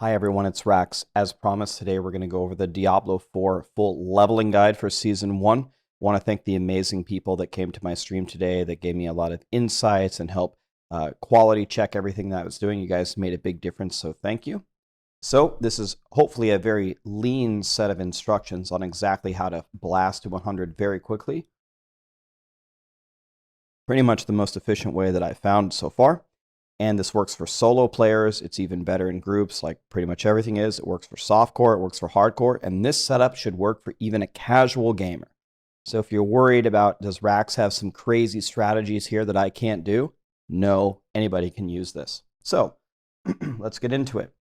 Hi everyone, it's Rax. As promised, today we're going to go over the Diablo 4 full leveling guide for Season 1. I want to thank the amazing people that came to my stream today that gave me a lot of insights and helped quality check everything that I was doing. You guys made a big difference, so thank you. So this is hopefully a very lean set of instructions on exactly how to blast to 100 very quickly. Pretty much the most efficient way that I've found so far. And this works for solo players. It's even better in groups, like pretty much everything is. It works for softcore, it works for hardcore, and this setup should work for even a casual gamer. So if you're worried about, does Rax have some crazy strategies here that I can't do? No, anybody can use this. So let's get into it.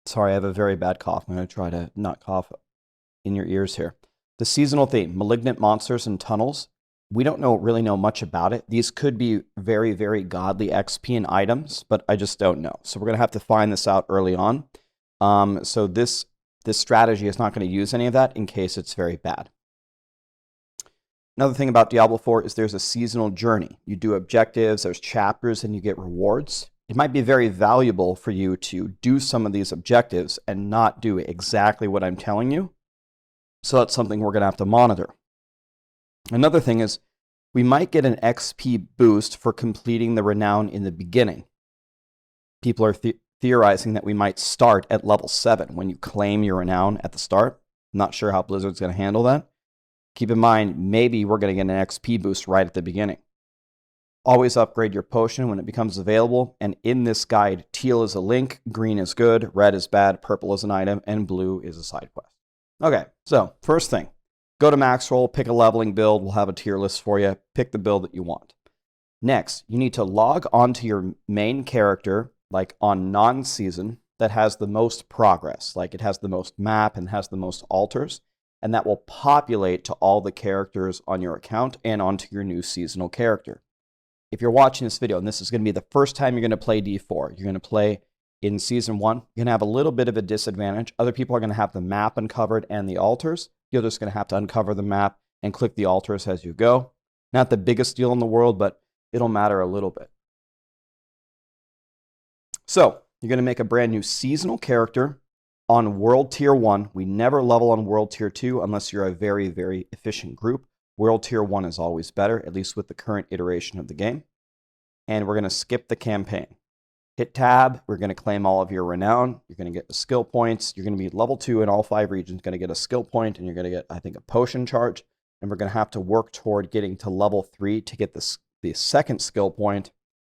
Sorry, I have a very bad cough. I'm going to try to not cough in your ears here. The seasonal theme, malignant monsters and tunnels. We don't really know much about it. These could be very, very godly XP and items, but I just don't know. So we're going to have to find this out early on. So this strategy is not going to use any of that in case it's very bad. Another thing about Diablo 4 is there's a seasonal journey. You do objectives, there's chapters, and you get rewards. It might be very valuable for you to do some of these objectives and not do exactly what I'm telling you. So that's something we're going to have to monitor. Another thing is we might get an XP boost for completing the renown in the beginning. People are theorizing that we might start at level 7 when you claim your renown at the start. I'm not sure how Blizzard's going to handle that. Keep in mind, maybe we're going to get an XP boost right at the beginning. Always upgrade your potion when it becomes available, and in this guide, teal is a link, green is good, red is bad, purple is an item, and blue is a side quest. Okay, so first thing. Go to Maxroll, pick a leveling build. We'll have a tier list for you. Pick the build that you want. Next, you need to log onto your main character, like on non-season, that has the most progress. Like it has the most map and has the most altars. And that will populate to all the characters on your account and onto your new seasonal character. If you're watching this video, and this is going to be the first time you're going to play D4, you're going to play in Season 1, you're going to have a little bit of a disadvantage. Other people are going to have the map uncovered and the altars. You're just going to have to uncover the map and click the altars as you go. Not the biggest deal in the world, but it'll matter a little bit. So you're going to make a brand new seasonal character on World Tier 1. We never level on World Tier 2 unless you're a very, very efficient group. World Tier 1 is always better, at least with the current iteration of the game. And we're going to skip the campaign. Hit tab, we're going to claim all of your renown, you're going to get the skill points, you're going to be level 2 in all 5 regions, going to get a skill point, and you're going to get, I think, a potion charge, and we're going to have to work toward getting to level 3 to get the second skill point.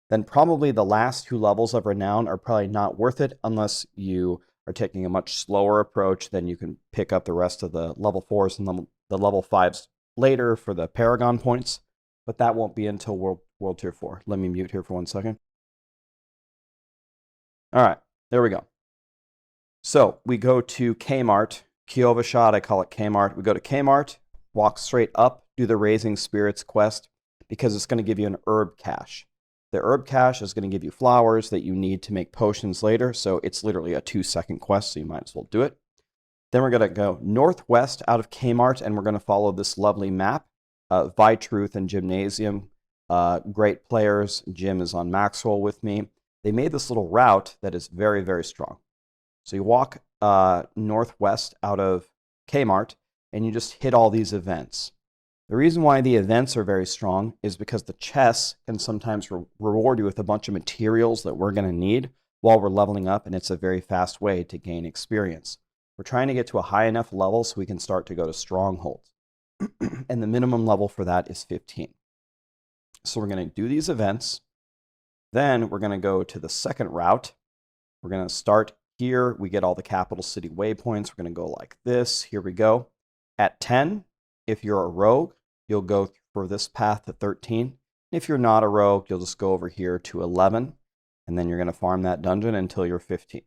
Then probably the last 2 levels of renown are probably not worth it unless you are taking a much slower approach. Then you can pick up the rest of the level 4s and the level 5s later for the Paragon points, but that won't be until World Tier 4. Let me mute here for 1 second. All right, there we go. So we go to Kmart, Kiovashad, I call it Kmart. We go to Kmart, walk straight up, do the Raising Spirits quest, because it's going to give you an herb cache. The herb cache is going to give you flowers that you need to make potions later, so it's literally a 2-second quest, so you might as well do it. Then we're going to go northwest out of Kmart, and we're going to follow this lovely map. Vitruth and Gymnasium, great players. Jim is on Maxroll with me. They made this little route that is very, very strong. So you walk northwest out of Kmart, and you just hit all these events. The reason why the events are very strong is because the chests can sometimes reward you with a bunch of materials that we're going to need while we're leveling up, and it's a very fast way to gain experience. We're trying to get to a high enough level so we can start to go to Strongholds. And the minimum level for that is 15. So we're going to do these events. Then we're going to go to the second route. We're going to start here. We get all the capital city waypoints. We're going to go like this. Here we go. At 10, if you're a rogue, you'll go for this path to 13. If you're not a rogue, you'll just go over here to 11. And then you're going to farm that dungeon until you're 15.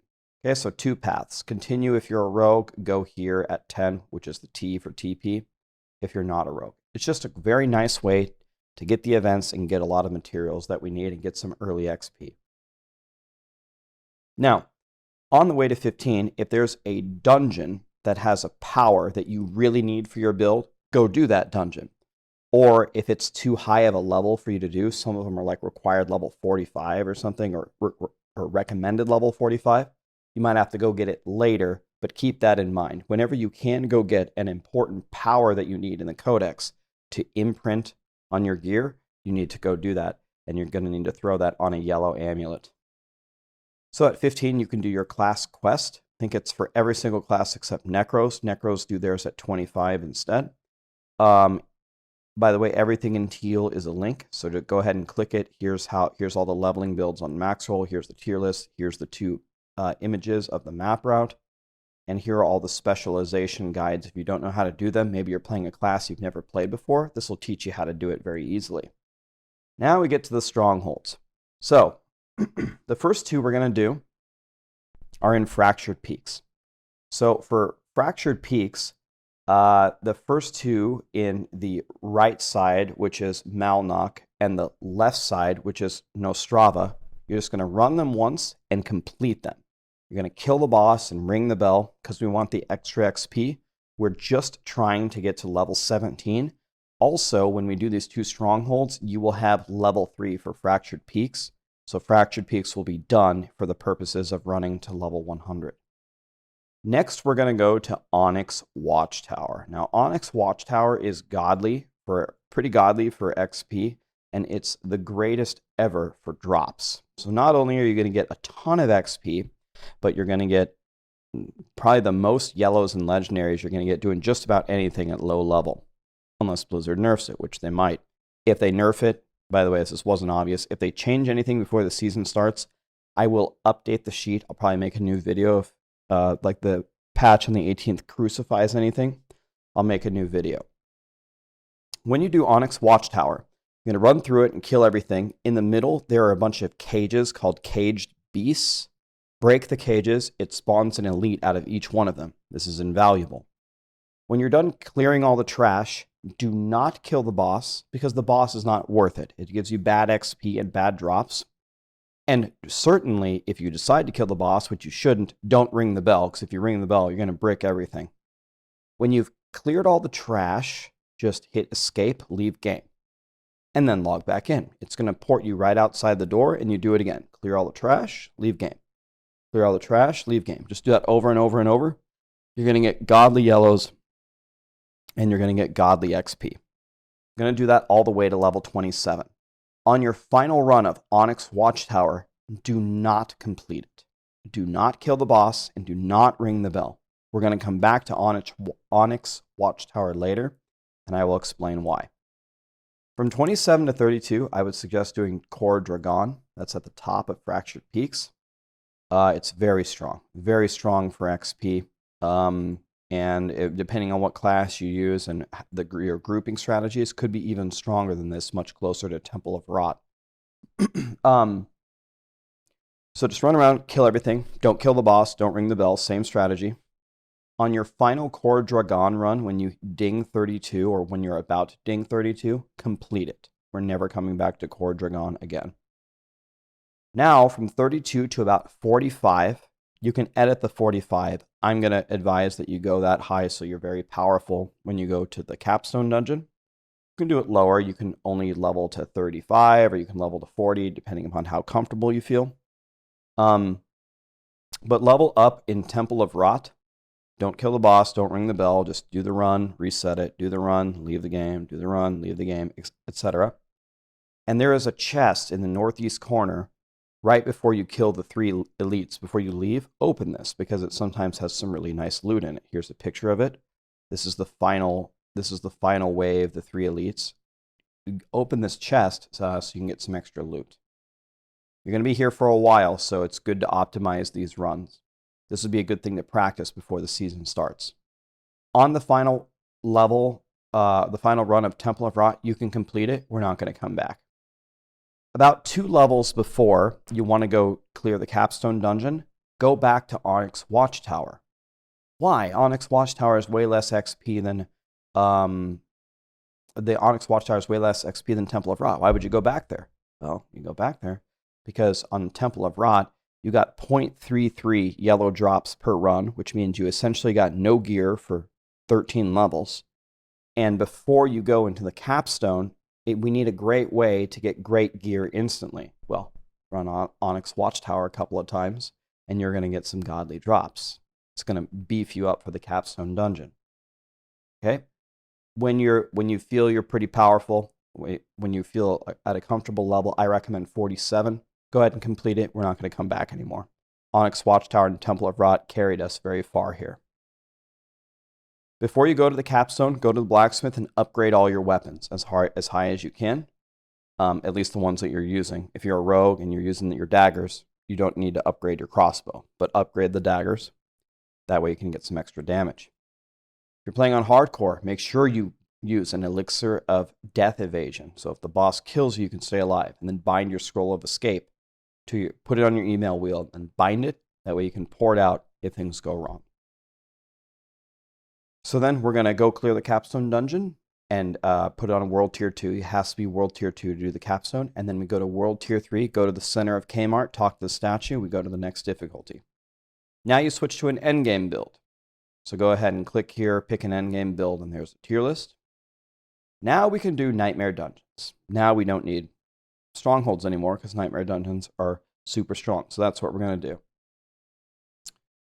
Okay, so 2 paths. Continue if you're a rogue. Go here at 10, which is the T for TP, if you're not a rogue. It's just a very nice way to get the events and get a lot of materials that we need and get some early XP. Now, on the way to 15, if there's a dungeon that has a power that you really need for your build, go do that dungeon. Or if it's too high of a level for you to do, some of them are like required level 45 or something, or recommended level 45, You might have to go get it later, but keep that in mind. Whenever you can go get an important power that you need in the codex to imprint on your gear, you need to go do that, and you're going to need to throw that on a yellow amulet. So at 15, you can do your class quest. I think it's for every single class except Necros. Necros do theirs at 25 instead. By the way, everything in teal is a link, so to go ahead and click it. Here's all the leveling builds on Maxroll. Here's the tier list. Here's the 2 images of the map route. And here are all the specialization guides. If you don't know how to do them, maybe you're playing a class you've never played before, this will teach you how to do it very easily. Now we get to the strongholds. So the first 2 we're going to do are in Fractured Peaks. So for Fractured Peaks, the first 2 in the right side, which is Malnock, and the left side, which is Nostrava, you're just going to run them once and complete them. You're going to kill the boss and ring the bell because we want the extra XP. We're just trying to get to level 17. Also, when we do these 2 strongholds, you will have level 3 for Fractured Peaks. So Fractured Peaks will be done for the purposes of running to level 100. Next, we're going to go to Onyx Watchtower. Now, Onyx Watchtower is pretty godly for XP, and it's the greatest ever for drops. So not only are you going to get a ton of XP, but you're going to get probably the most yellows and legendaries you're going to get doing just about anything at low level. Unless Blizzard nerfs it, which they might. If they nerf it, by the way, this wasn't obvious, if they change anything before the season starts, I will update the sheet. I'll probably make a new video if like the patch on the 18th crucifies anything. I'll make a new video. When you do Onyx Watchtower, you're going to run through it and kill everything. In the middle, there are a bunch of cages called caged beasts. Break the cages, it spawns an elite out of each one of them. This is invaluable. When you're done clearing all the trash, do not kill the boss because the boss is not worth it. It gives you bad XP and bad drops. And certainly, if you decide to kill the boss, which you shouldn't, don't ring the bell, because if you ring the bell, you're going to brick everything. When you've cleared all the trash, just hit escape, leave game, and then log back in. It's going to port you right outside the door, and you do it again. Clear all the trash, leave game. Clear all the trash, leave game. Just do that over and over and over. You're going to get godly yellows, and you're going to get godly XP. You're going to do that all the way to level 27. On your final run of Onyx Watchtower, do not complete it. Do not kill the boss, and do not ring the bell. We're going to come back to Onyx Watchtower later, and I will explain why. From 27 to 32, I would suggest doing Core Dragon. That's at the top of Fractured Peaks. It's very strong for XP. Depending on what class you use and your grouping strategies, could be even stronger than this, much closer to Temple of Rot. So just run around, kill everything. Don't kill the boss, don't ring the bell, same strategy. On your final Core Dragon run, when you ding 32, or when you're about to ding 32, complete it. We're never coming back to Core Dragon again. Now, from 32 to about 45, you can edit the 45. I'm going to advise that you go that high so you're very powerful when you go to the capstone dungeon. You can do it lower. You can only level to 35, or you can level to 40, depending upon how comfortable you feel. But level up in Temple of Rot. Don't kill the boss, don't ring the bell, just do the run, reset it, do the run, leave the game, do the run, leave the game, etc. And there is a chest in the northeast corner right before you kill the 3 elites. Before you leave, open this because it sometimes has some really nice loot in it. Here's a picture of it. This is the final wave, the 3 elites. You open this chest so you can get some extra loot. You're going to be here for a while, so it's good to optimize these runs. This would be a good thing to practice before the season starts. On the final level, the final run of Temple of Rot, you can complete it. We're not going to come back. About 2 levels before you want to go clear the capstone dungeon, go back to Onyx Watchtower. Why? Onyx Watchtower is way less XP than Temple of Rot. Why would you go back there? Well, you go back there because on Temple of Rot, you got 0.33 yellow drops per run, which means you essentially got no gear for 13 levels. And before you go into the capstone, we need a great way to get great gear instantly. Well, run Onyx Watchtower a couple of times, and you're going to get some godly drops. It's going to beef you up for the capstone dungeon. Okay? When you feel you're pretty powerful, when you feel at a comfortable level, I recommend 47. Go ahead and complete it. We're not going to come back anymore. Onyx Watchtower and Temple of Rot carried us very far here. Before you go to the capstone, go to the blacksmith and upgrade all your weapons as high as you can, at least the ones that you're using. If you're a rogue and you're using your daggers, you don't need to upgrade your crossbow, but upgrade the daggers. That way you can get some extra damage. If you're playing on hardcore, make sure you use an elixir of death evasion. So if the boss kills you, you can stay alive, and then bind your scroll of escape put it on your email wheel and bind it. That way you can pour it out if things go wrong. So then we're going to go clear the capstone dungeon and put it on a world tier 2. It has to be world tier 2 to do the capstone. And then we go to world tier 3, go to the center of Kmart, talk to the statue. We go to the next difficulty. Now you switch to an endgame build. So go ahead and click here, pick an endgame build, and there's a tier list. Now we can do nightmare dungeons. Now we don't need strongholds anymore because nightmare dungeons are super strong. So that's what we're going to do.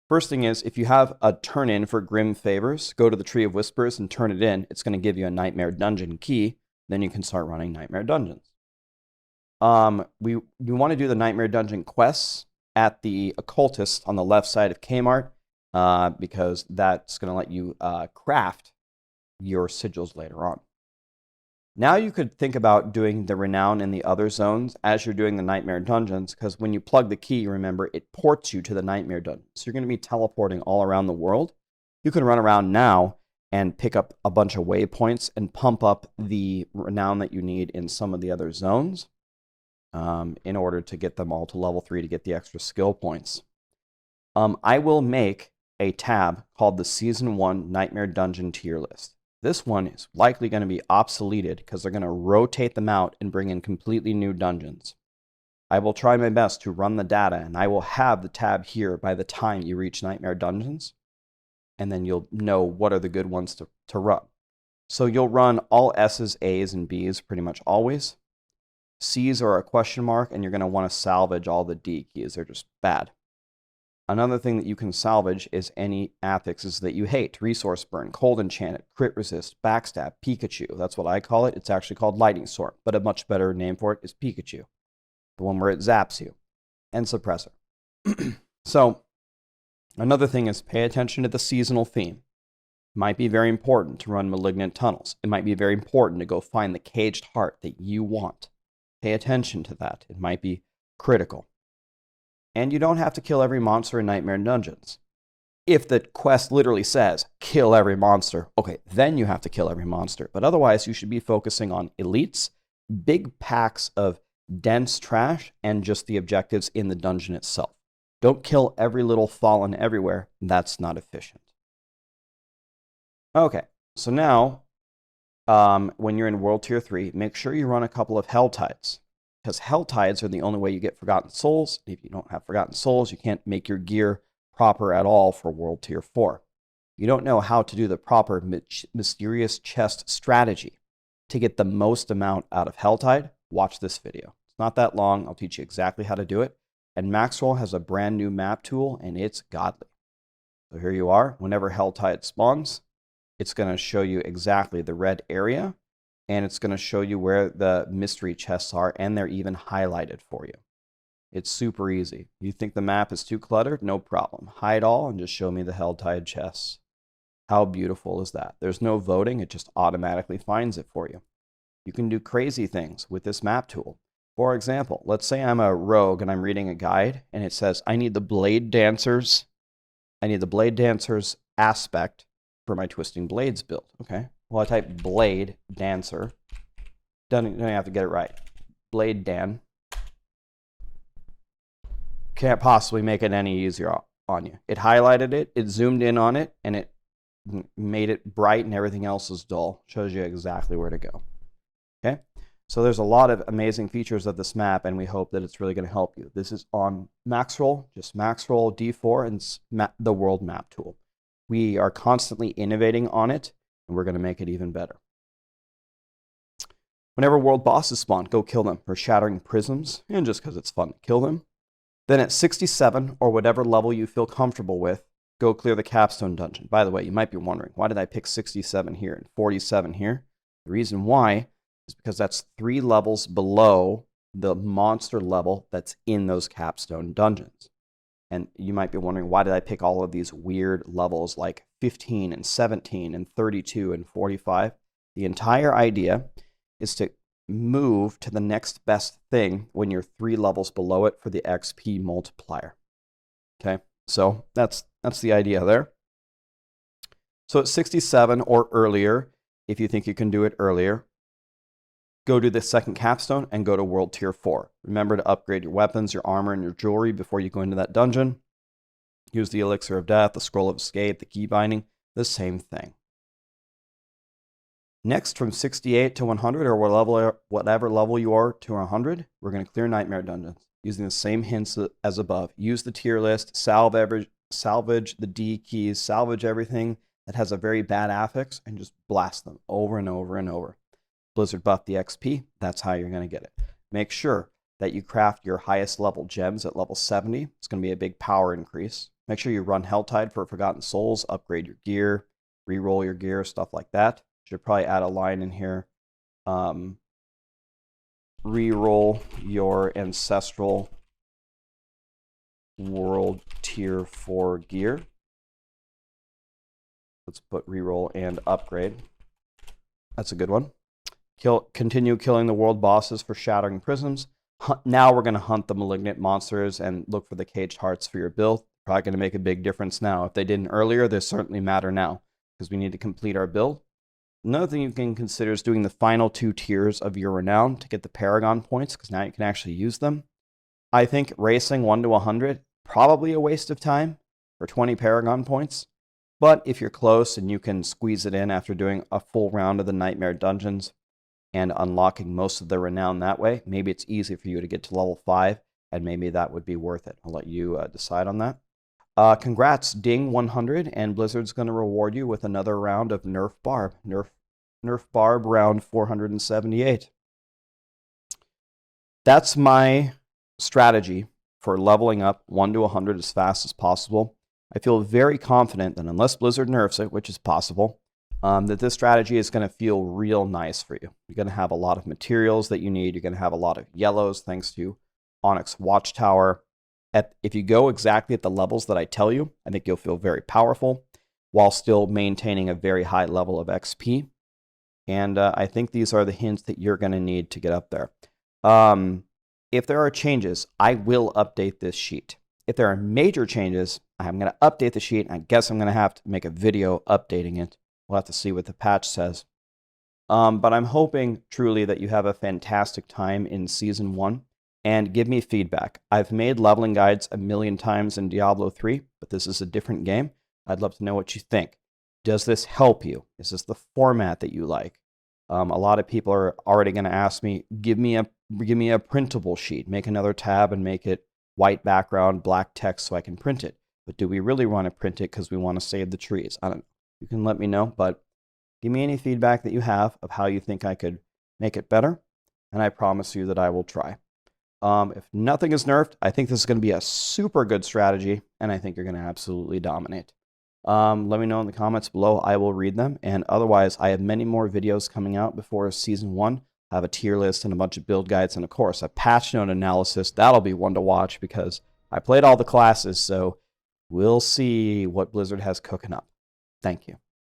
First thing is, if you have a turn in for Grim Favors, go to the Tree of Whispers and turn it in. It's going to give you a nightmare dungeon key. Then you can start running nightmare dungeons. We want to do the nightmare dungeon quests at the occultist on the left side of Kmart because that's going to let you craft your sigils later on. Now you could think about doing the renown in the other zones as you're doing the nightmare dungeons, because when you plug the key, remember, it ports you to the nightmare dungeon. So you're going to be teleporting all around the world. You can run around now and pick up a bunch of waypoints and pump up the renown that you need in some of the other zones in order to get them all to level 3 to get the extra skill points. I will make a tab called the Season 1 Nightmare Dungeon tier list. This one is likely going to be obsoleted because they're going to rotate them out and bring in completely new dungeons. I will try my best to run the data, and I will have the tab here by the time you reach Nightmare Dungeons, and then you'll know what are the good ones to run. So you'll run all S's, A's, and B's pretty much always. C's are a question mark, and you're going to want to salvage all the D keys. They're just bad. Another thing that you can salvage is any affixes that you hate. Resource burn, cold enchanted, crit resist, backstab, Pikachu. That's what I call it. It's actually called lightning sword, but a much better name for it is Pikachu. The one where it zaps you. And suppressor. So, another thing is pay attention to the seasonal theme. It might be very important to run malignant tunnels. It might be very important to go find the caged heart that you want. Pay attention to that. It might be critical. And you don't have to kill every monster in Nightmare Dungeons. If the quest literally says, kill every monster, okay, then you have to kill every monster. But otherwise, you should be focusing on elites, big packs of dense trash, and just the objectives in the dungeon itself. Don't kill every little fallen everywhere. That's not efficient. Okay, so now, when you're in World Tier 3, make sure you run a couple of Hell Tides. Because Hell Tides are the only way you get Forgotten Souls. If you don't have Forgotten Souls, you can't make your gear proper at all for World Tier 4. You don't know how to do the proper mysterious chest strategy to get the most amount out of Hell Tide. Watch this video. It's not that long. I'll teach you exactly how to do it. And Maxroll has a brand new map tool, and it's godly. So here you are. Whenever Hell Tide spawns, it's going to show you exactly the red area. And it's going to show you where the mystery chests are, and they're even highlighted for you. It's super easy. You think the map is too cluttered? No problem. Hide all and just show me the Helltide chests. How beautiful is that? There's no voting. It just automatically finds it for you. You can do crazy things with this map tool. For example, let's say I'm a rogue and I'm reading a guide, and it says, I need the Blade Dancers aspect for my Twisting Blades build. Okay. Well, I type Blade Dancer. Don't have to get it right. Blade Dan. Can't possibly make it any easier on you. It highlighted it, it zoomed in on it, and it made it bright, and everything else is dull. Shows you exactly where to go. Okay? So there's a lot of amazing features of this map, and we hope that it's really going to help you. This is on Maxroll, just Maxroll D4 and the World Map tool. We are constantly innovating on it, and we're going to make it even better. Whenever world bosses spawn, go kill them for shattering prisms, and just because it's fun to kill them. Then at 67, or whatever level you feel comfortable with, go clear the capstone dungeon. By the way, you might be wondering, why did I pick 67 here and 47 here? The reason why is because that's 3 levels below the monster level that's in those capstone dungeons. And you might be wondering, why did I pick all of these weird levels like 15 and 17 and 32 and 45? The entire idea is to move to the next best thing when you're 3 levels below it for the XP multiplier. Okay, so that's the idea there. So at 67 or earlier, if you think you can do it earlier, go to the second capstone and go to World Tier 4. Remember to upgrade your weapons, your armor, and your jewelry before you go into that dungeon. Use the Elixir of Death, the Scroll of Escape, the Key Binding, the same thing. Next, from 68 to 100, or whatever level you are to 100, we're going to clear Nightmare Dungeons using the same hints as above. Use the tier list, salvage the D keys, salvage everything that has a very bad affix, and just blast them over and over and over. Blizzard buff the XP, that's how you're going to get it. Make sure that you craft your highest level gems at level 70. It's going to be a big power increase. Make sure you run Helltide for Forgotten Souls, upgrade your gear, re-roll your gear, stuff like that. Should probably add a line in here. Re-roll your Ancestral World Tier 4 gear. Let's put re-roll and upgrade. That's a good one. Continue killing the world bosses for Shattering Prisms. Now we're going to hunt the malignant monsters and look for the caged hearts for your build. Probably going to make a big difference now. If they didn't earlier, they certainly matter now because we need to complete our build. Another thing you can consider is doing the final 2 tiers of your renown to get the Paragon points, because now you can actually use them. I think racing 1 to 100, probably a waste of time for 20 Paragon points. But if you're close and you can squeeze it in after doing a full round of the Nightmare Dungeons and unlocking most of the renown that way, maybe it's easy for you to get to level 5, and maybe that would be worth it. I'll let you decide on that. Congrats, ding 100, and Blizzard's going to reward you with another round of Nerf Barb. Nerf Barb round 478. That's my strategy for leveling up 1 to 100 as fast as possible. I feel very confident that unless Blizzard nerfs it, which is possible, that this strategy is going to feel real nice for you. You're going to have a lot of materials that you need. You're going to have a lot of yellows thanks to Onyx Watchtower. If you go exactly at the levels that I tell you, I think you'll feel very powerful while still maintaining a very high level of XP. And I think these are the hints that you're going to need to get up there. If there are changes, I will update this sheet. If there are major changes, I'm going to update the sheet. And I guess I'm going to have to make a video updating it. We'll have to see what the patch says. But I'm hoping truly that you have a fantastic time in Season 1. And give me feedback. I've made leveling guides a million times in Diablo 3, but this is a different game. I'd love to know what you think. Does this help you? Is this the format that you like? A lot of people are already going to ask me, give me a printable sheet. Make another tab and make it white background, black text so I can print it. But do we really want to print it because we want to save the trees? I don't know. You can let me know, but give me any feedback that you have of how you think I could make it better, and I promise you that I will try. If nothing is nerfed, I think this is going to be a super good strategy, and I think you're going to absolutely dominate. Let me know in the comments below. I will read them, and otherwise, I have many more videos coming out before Season 1. I have a tier list and a bunch of build guides, and of course, a patch note analysis. That'll be one to watch because I played all the classes, so we'll see what Blizzard has cooking up. Thank you.